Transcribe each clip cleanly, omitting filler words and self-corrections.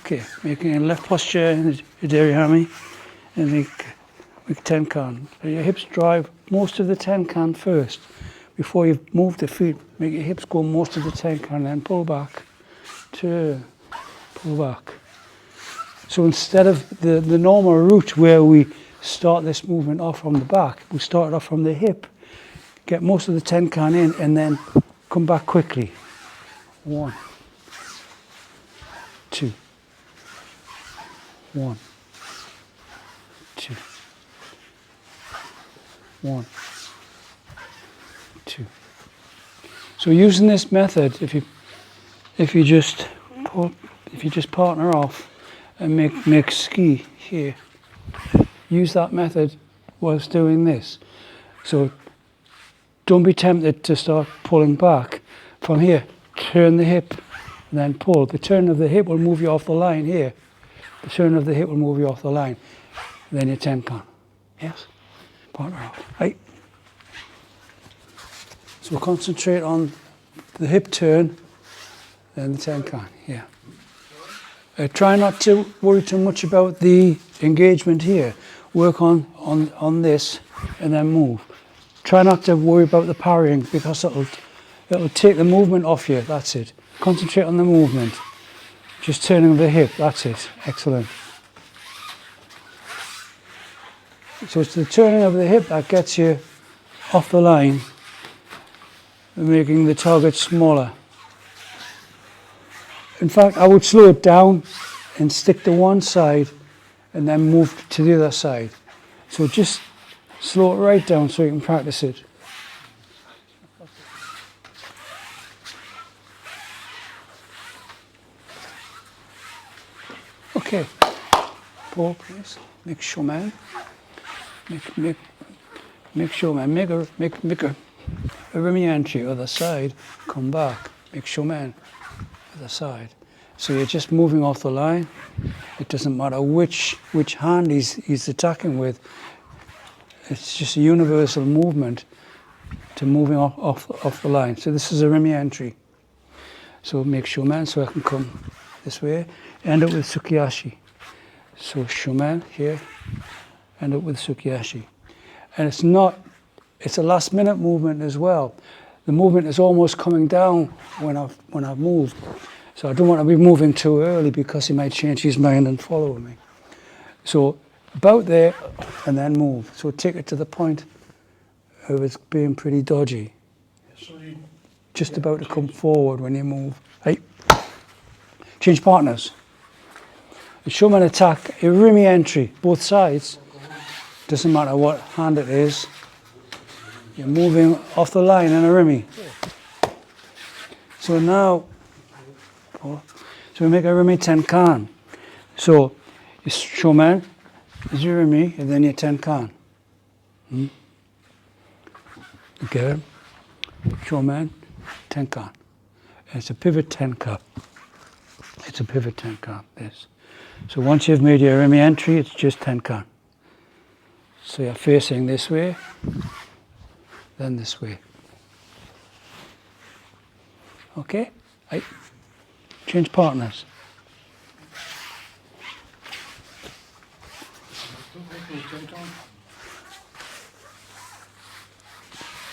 Okay, making a left posture in the Derihami and make tenkan. So your hips drive most of the tenkan first. Before you move the feet, make your hips go most of the tenkan, then pull back, turn, pull back. So instead of the normal route where we start this movement off from the back, we start off from the hip, get most of the tenkan in, and then come back quickly. 1, 2, 1, 2, 1, 2. So using this method, if you just partner off and make ski here, use that method whilst doing this. So don't be tempted to start pulling back from here. Turn the hip and then pull. The turn of the hip will move you off the line here. The turn of the hip will move you off the line. Then your tenkan. Yes? Partner off. Right. So concentrate on the hip turn, then the tenkan. Yeah. Try not to worry too much about the engagement here. Work on this and then move. Try not to worry about the parrying because it'll take the movement off you. That's it. Concentrate on the movement. Just turning the hip. That's it. Excellent. So it's the turning of the hip that gets you off the line and making the target smaller. In fact, I would slow it down and stick to one side and then move to the other side. So just slow it right down so you can practice it. Okay, pull please. Make shomen. Make shomen. Make a rimi entry other side. Come back. Make shomen. Other side. So you're just moving off the line. It doesn't matter which hand he's attacking with. It's just a universal movement to moving off the line. So this is a rimi entry. So make shomen so I can come this way. End up with sukiyashi. So shomen here. End up with sukiyashi. And it's a last minute movement as well. The movement is almost coming down when I've moved. So I don't want to be moving too early because he might change his mind and follow me. So about there and then move. So take it to the point of it's being pretty dodgy. Just about to come forward when you move. Hey. Change partners. A shomen attack, a rimi entry, both sides. Doesn't matter what hand it is. You're moving off the line in a rimi. So now, so we make a rimi tenkan. So your shomen is your rimi, and then your tenkan. Okay, shomen, tenkan. And it's a pivot tenkan. It's a pivot tenkan. This. So once you've made your rimi entry, it's just tenkan. So you're facing this way. Then this way. Okay? Right. Change partners.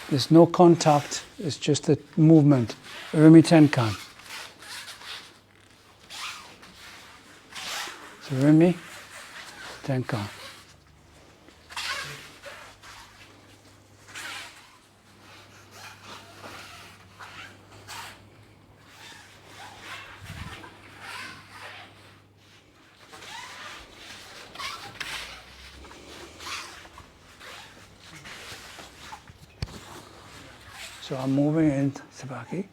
There's no contact, it's just a movement. Rimi tenkan. So rimi tenkan. So I'm moving in Sabaki,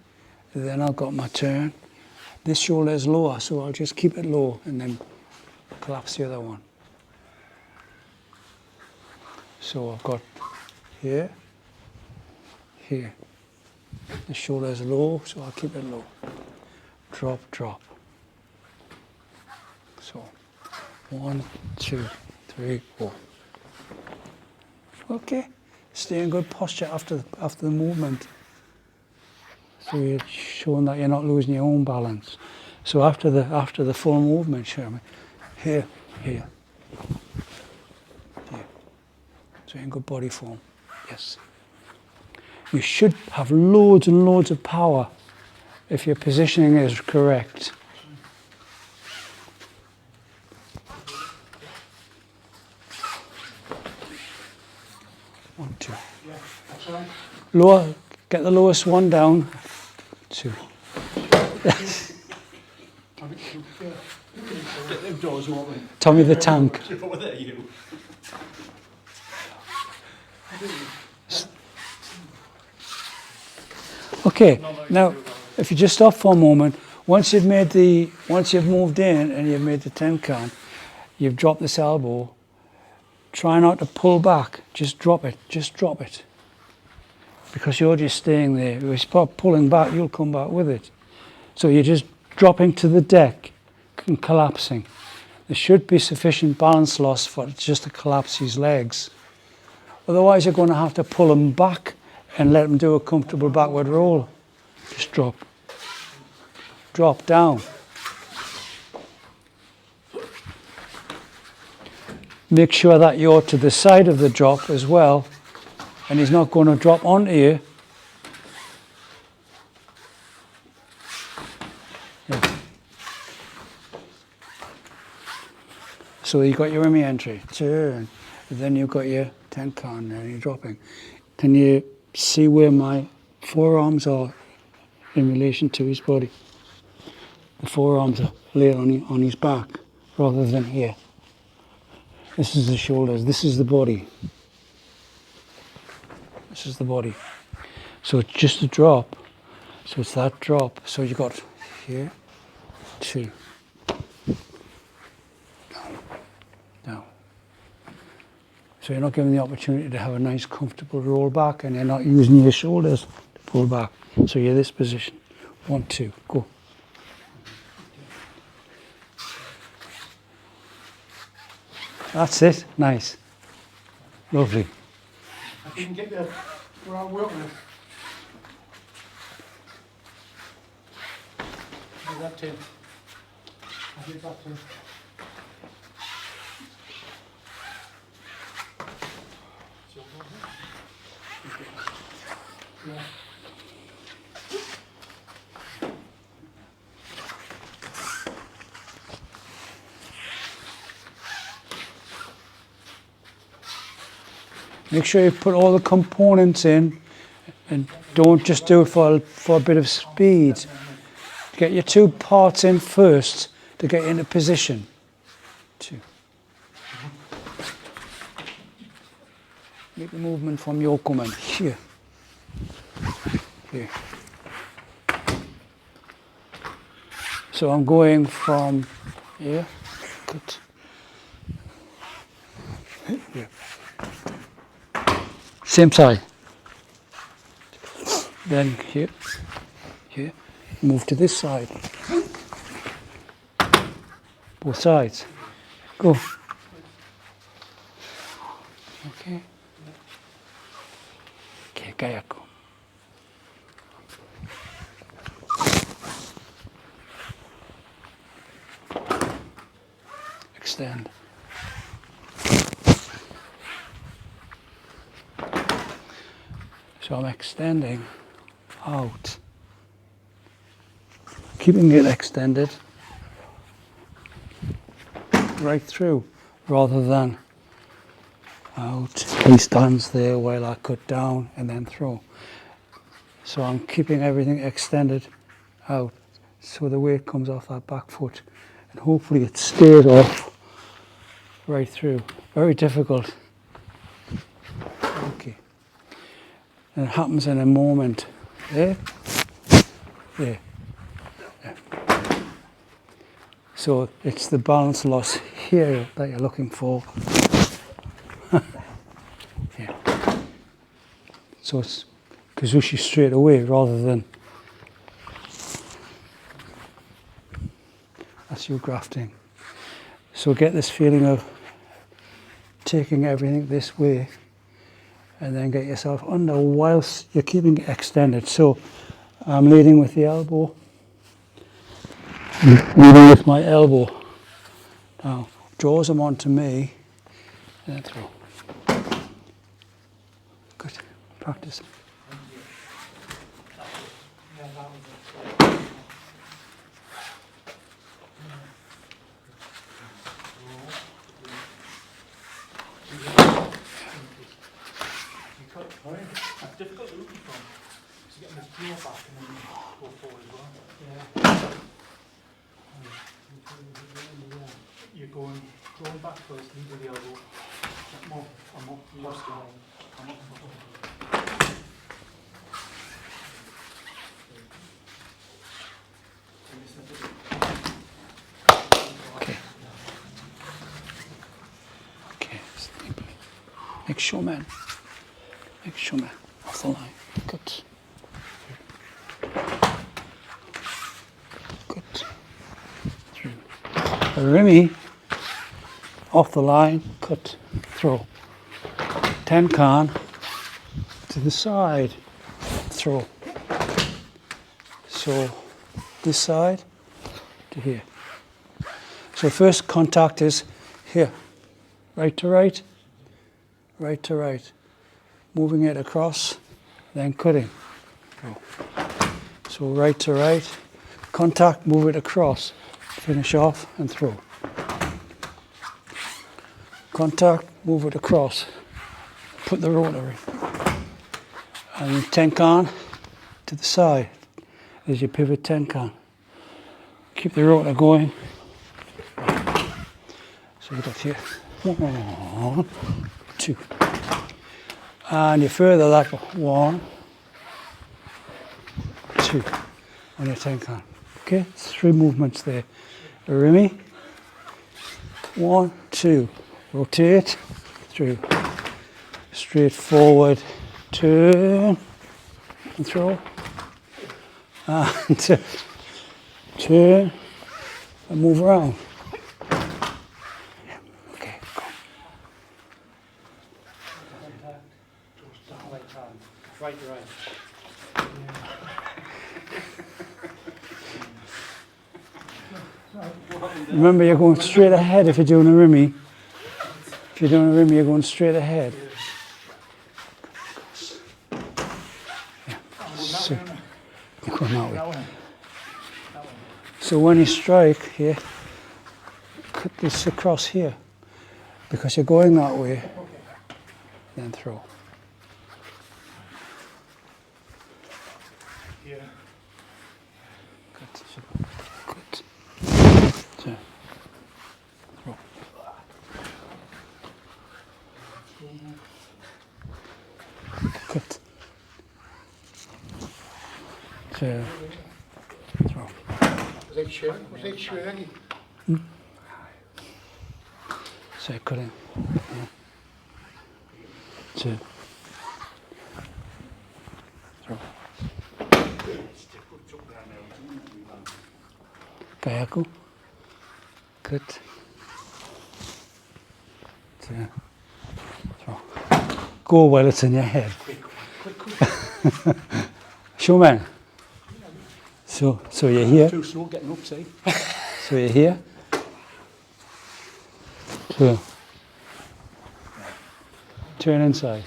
then I've got my turn. This shoulder is lower, so I'll just keep it low and then collapse the other one. So I've got here, here. The shoulder is low, so I'll keep it low. Drop, drop. So 1, 2, 3, 4. Okay. Stay in good posture after the movement. So you're showing that you're not losing your own balance. So after the full movement, Sherman, here, here, here. So you're in good body form. Yes. You should have loads and loads of power if your positioning is correct. One, two. Yeah, that's right. Lower, get the lowest one down. Two. Get them doors open. Tommy the Tank. Over there, you. Okay, now if you just stop for a moment, once you've moved in and you've made the 10 count, you've dropped this elbow, try not to pull back, just drop it, because you're just staying there. If you start pulling back, you'll come back with it. So you're just dropping to the deck and collapsing. There should be sufficient balance loss for it just to collapse his legs. Otherwise you're going to have to pull him back and let him do a comfortable backward roll. Just drop. Drop down. Make sure that you're to the side of the drop as well, and he's not going to drop onto you. Yeah. So you've got your Remy entry, turn, and then you've got your 10 count and you're dropping. Can you see where my forearms are in relation to his body? The forearms are laid on his back rather than here. This is the shoulders, this is the body. This is the body. So it's just a drop. So it's that drop. So you got here, two. Down. So you're not given the opportunity to have a nice comfortable roll back, and you're not using your shoulders to pull back. So you're this position. 1, 2, go. That's it. Nice. Lovely. I didn't get the right work with. That Tim. I did that Tim. Yeah. Make sure you put all the components in, and don't just do it for a bit of speed. Get your 2 parts in first to get into position. 2. Make the movement from your command here. Here. So I'm going from here. Good. Here. Same side. Then here, here, move to this side. Both sides. Go. Okay. Okay, kayako. Extend. So I'm extending out, keeping it extended right through rather than out. He stands there while I cut down and then throw. So I'm keeping everything extended out so the weight comes off that back foot, and hopefully it stays off right through. Very difficult. Okay. And it happens in a moment. There. There. There. So it's the balance loss here that you're looking for. Here. So it's Kazushi straight away rather than that's your grafting. So get this feeling of taking everything this way, and then get yourself under whilst you're keeping it extended. So I'm leading with the elbow, Leading with my elbow. Now, draws them onto me, and then throw. Good. Practice. That's difficult to look from. So getting this draw back and then go forward as well. You're going back first, lead with the elbow. More, and more, lost it. Okay. Make sure, man. Make sure, man. Off the line. Good. Good. Through. A rimmy. Off the line. Cut. Throw. Tenkan. To the side. Throw. So this side to here. So first contact is here. Right to right. Right to right. Moving it across, then cutting. Go. So right to right, contact, move it across, finish off and throw. Contact, move it across, put the rotor in. And tenkan to the side as you pivot tenkan. Keep the rotor going. So you got here, 1, 2. And you further that 1, 2 on your tenkan. Okay, 3 movements there. A rimmy, 1, 2, rotate through, straight forward, turn and throw, and turn and move around. Okay, go. Right to right. Remember, you're going straight ahead if you're doing a rimmy. If you're doing a rimmy, you're going straight ahead. Yeah. So, you're going that way. So when you strike here, cut this across here, because you're going that way. Then throw. Yeah. Good. Good. So, throw. Good. So, throw. Was it sure? So cutting. Yeah. 2. Throw. Kayaku. Good. 2. Throw. Go while it's in your head. Showman. So you're here. Too slow getting up, see? So you're here. 2. Turn inside.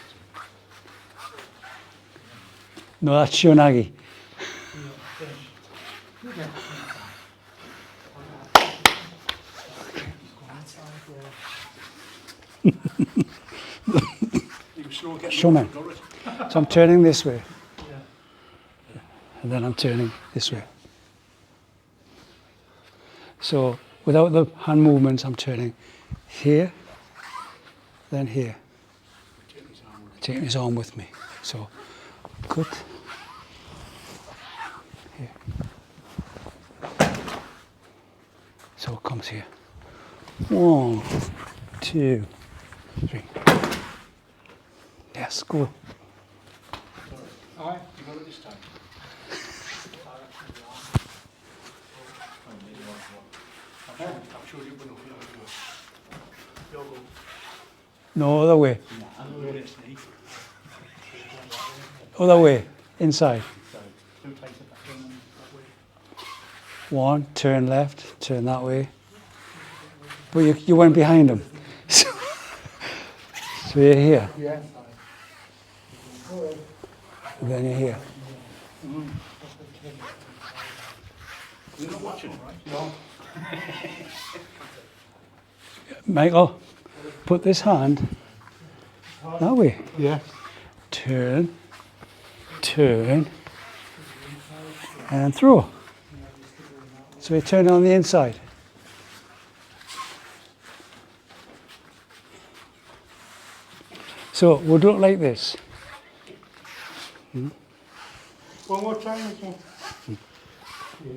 No, that's Shonagi. Showman. So I'm turning this way. And then I'm turning this way. So without the hand movements, I'm turning here, then here. Taking his arm with me. So, good. Here. So it comes here. 1, 2, 3. Yes, go. Alright, you got it this time. I'm sure you will. You'll go. No, other way. Other way. Inside. 1, turn left, turn that way. But you went behind him. So you're here. Yeah. And then you're here. You're not watching, right? No. Michael, put this hand that way. Yeah. Turn, turn, and throw. So you turn it on the inside. So it would look like this. One more time. Okay. Yeah.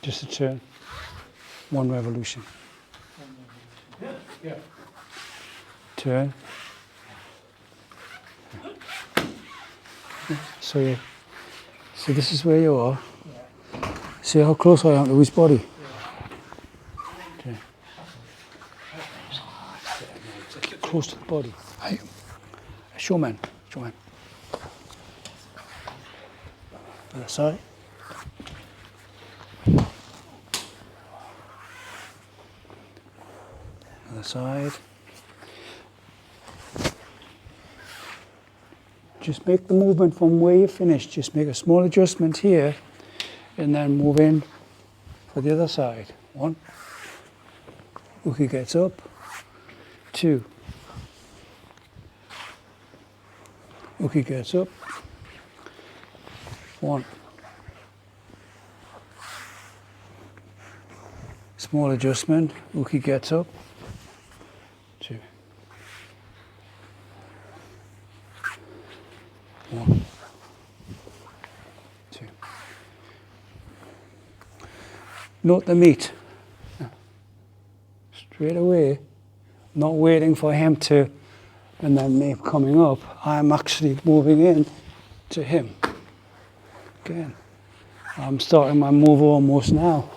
Just a turn. 1 revolution. Yeah. Turn. So this is where you are. See how close I am to his body? Okay. Close to the body. Hey. Showman. Other side. Other side. Just make the movement from where you finished. Just make a small adjustment here and then move in for the other side. 1. Uki gets up. 2. Uki gets up. 1. Small adjustment. Uki gets up. 2. 1. 2. Note the meat. Straight away, not waiting for him to, and then me coming up. I'm actually moving in to him. Again, I'm starting my move almost now.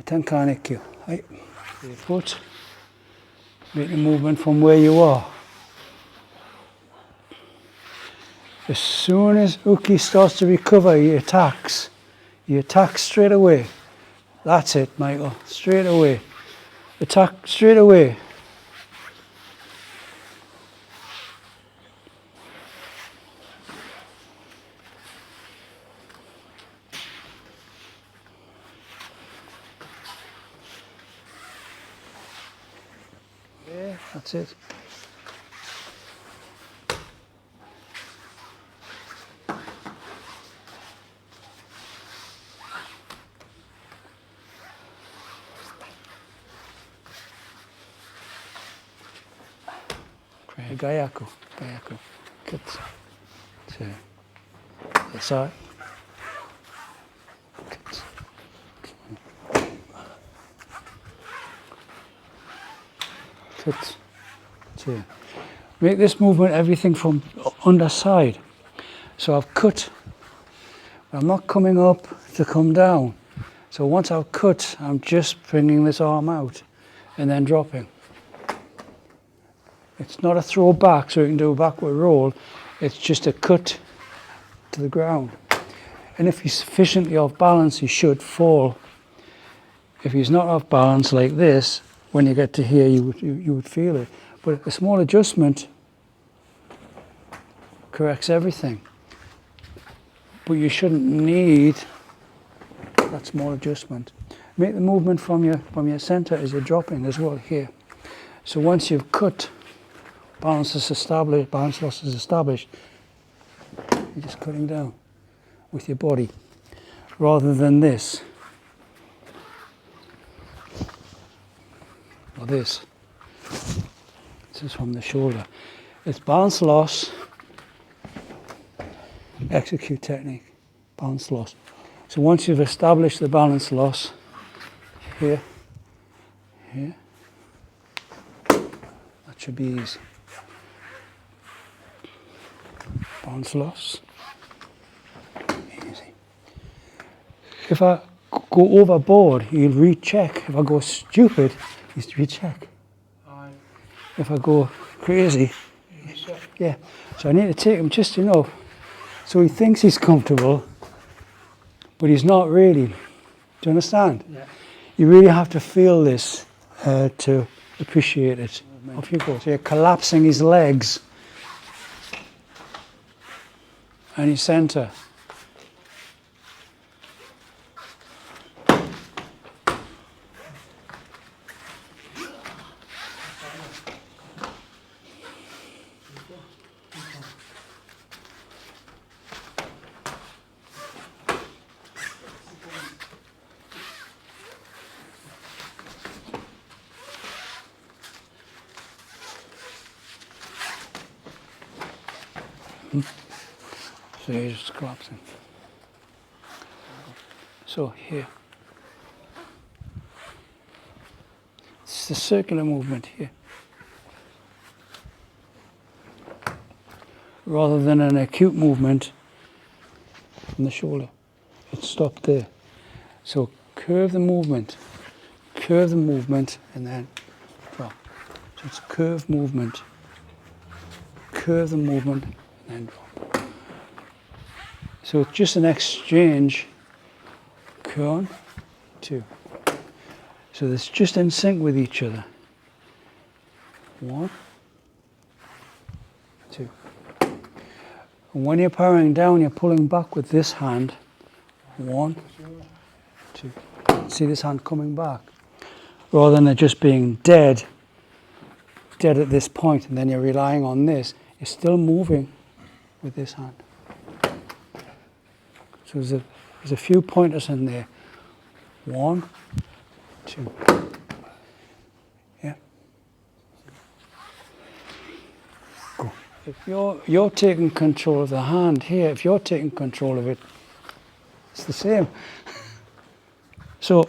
Tenkanikyu. Right. Your foot. Make the movement from where you are. As soon as Uki starts to recover, he attacks. He attacks straight away. That's it, Michael. Straight away. Attack straight away. Yeah, that's it. Gayaku. Good. 2. The side. Good. 2. Make this movement everything from underside. So I've cut. I'm not coming up to come down. So once I've cut, I'm just bringing this arm out and then dropping. It's not a throw back so you can do a backward roll. It's just a cut to the ground. And if he's sufficiently off balance, he should fall. If he's not off balance like this, when you get to here, you would feel it. But a small adjustment corrects everything. But you shouldn't need that small adjustment. Make the movement from your center as you're dropping as well here. So once you've cut, balance is established, balance loss is established, you're just cutting down with your body rather than this or this. This is from the shoulder. It's balance loss, execute technique, balance loss. So once you've established the balance loss, here, that should be easy. Balance loss, easy. If I go overboard, he'll recheck. If I go stupid, he's recheck. if I go crazy. Yeah. So I need to take him just enough so he thinks he's comfortable, but he's not really. Do you understand? Yeah. You really have to feel this to appreciate it. Off you go. So you're collapsing his legs and his centre. So you're just collapsing. So here. It's the circular movement here. Rather than an acute movement from the shoulder. It's stopped there. So curve the movement, and then drop. So it's curve movement, and then drop. So it's just an exchange, one, two. So it's just in sync with each other. 1, 2. And when you're powering down, you're pulling back with this hand. 1, 2. See this hand coming back? Rather than it just being dead at this point, and then you're relying on this, you're still moving with this hand. So there's a few pointers in there. 1, 2. Yeah. Go. If you're taking control of the hand here, if you're taking control of it, it's the same. So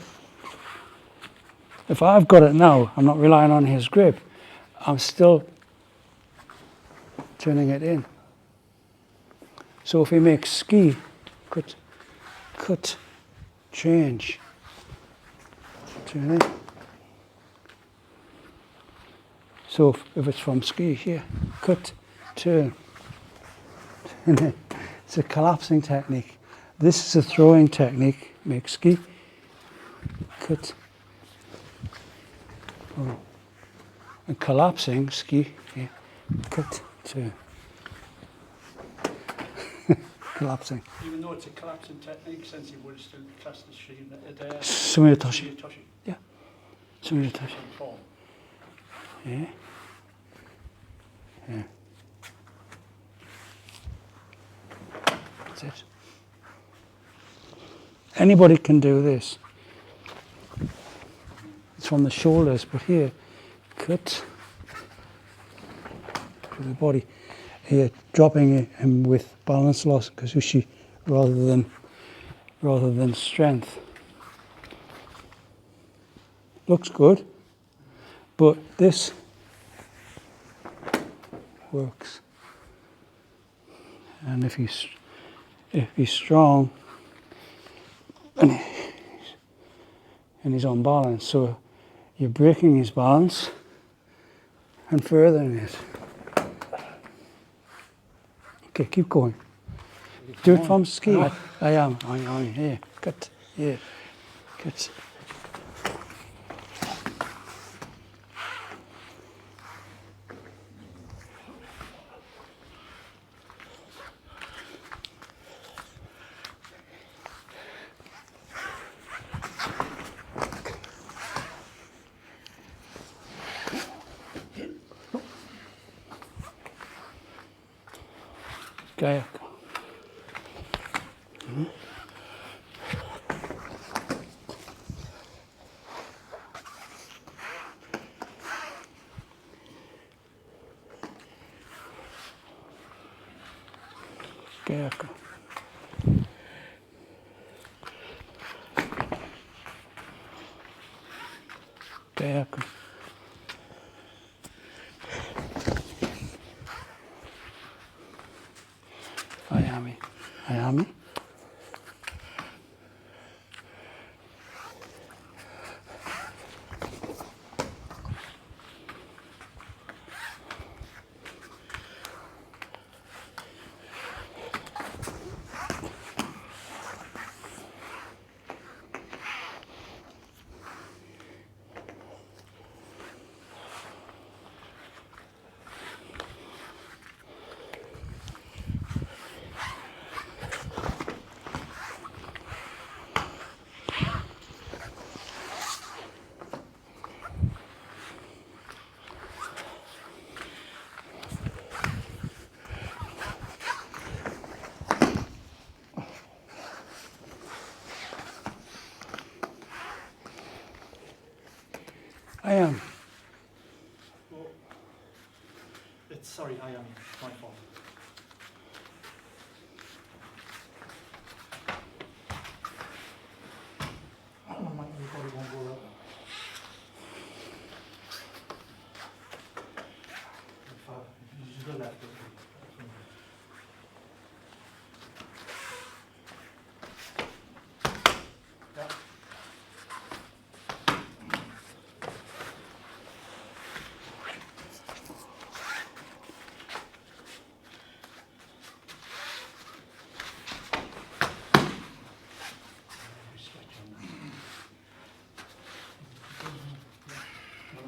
if I've got it now, I'm not relying on his grip. I'm still turning it in. So if he makes ski, cut, change, turn in. So if it's from ski here, cut, turn, turn in. It's a collapsing technique. This is a throwing technique. Make ski, cut, oh. And collapsing, ski, here, cut, turn. Collapsing. Even though it's a collapsing technique, since you would still class the stream at Sumitoshi. Yeah. Sumitoshi. Yeah. Yeah. That's it. Anybody can do this. It's from the shoulders, but here, cut to the body. Here, dropping him with balance loss, kazushi, rather than strength. Looks good, but this works. And if he's strong and he's on balance, so you're breaking his balance and furthering it. Okay, keep going. Do it from ski. I am here. Cut. Yeah. Cut. Kayak. Kayak. Kayak. Ayami. I am. Well, sorry, I am. My fault. I don't know, Mike, you probably won't go that way. Use the left. Yeah.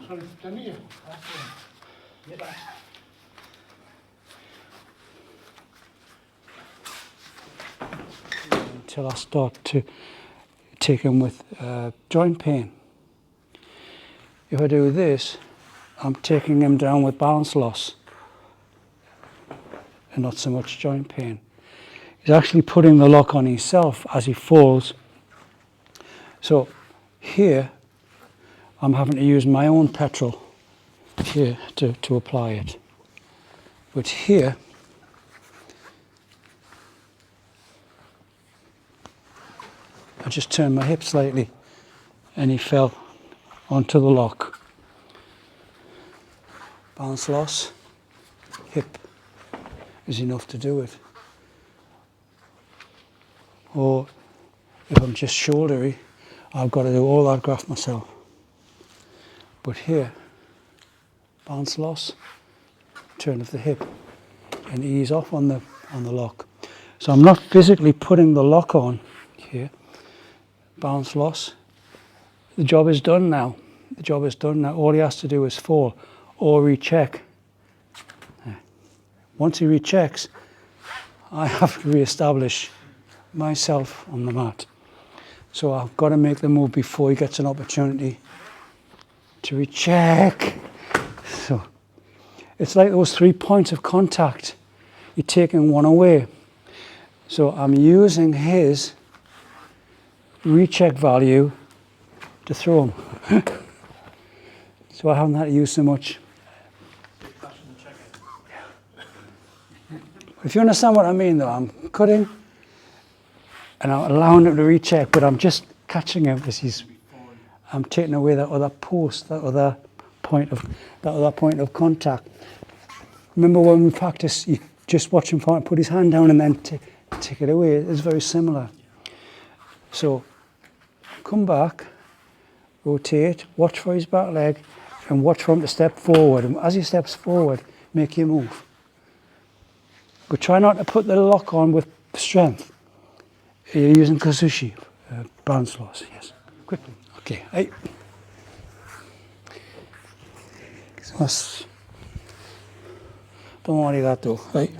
Sorry, done you? Get back. Until I start to take him with joint pain. If I do this, I'm taking him down with balance loss and not so much joint pain. He's actually putting the lock on himself as he falls. So here, I'm having to use my own petrol here to apply it. But here, I just turned my hip slightly and he fell onto the lock. Balance loss, hip is enough to do it. Or if I'm just shouldery, I've got to do all that graft myself. But here, balance loss, turn of the hip and ease off on the lock. So I'm not physically putting the lock on here. Balance loss. The job is done now. The job is done now. All he has to do is fall or recheck. Once he rechecks, I have to re-establish myself on the mat. So I've got to make the move before he gets an opportunity to recheck. So it's like those 3 points of contact. You're taking one away. So I'm using his recheck value to throw him. So I haven't had to use so much. If you understand what I mean though, I'm cutting and I'm allowing him to recheck, but I'm just catching him as I'm taking away that other post, that other point of contact. Remember when we practice, you just watch him put his hand down and then take it away. It's very similar. So come back, rotate, watch for his back leg, and watch for him to step forward. And as he steps forward, make your move. But try not to put the lock on with strength. You're using kazushi, balance loss, yes. Quickly. Okay, hey. Don't worry that though, right?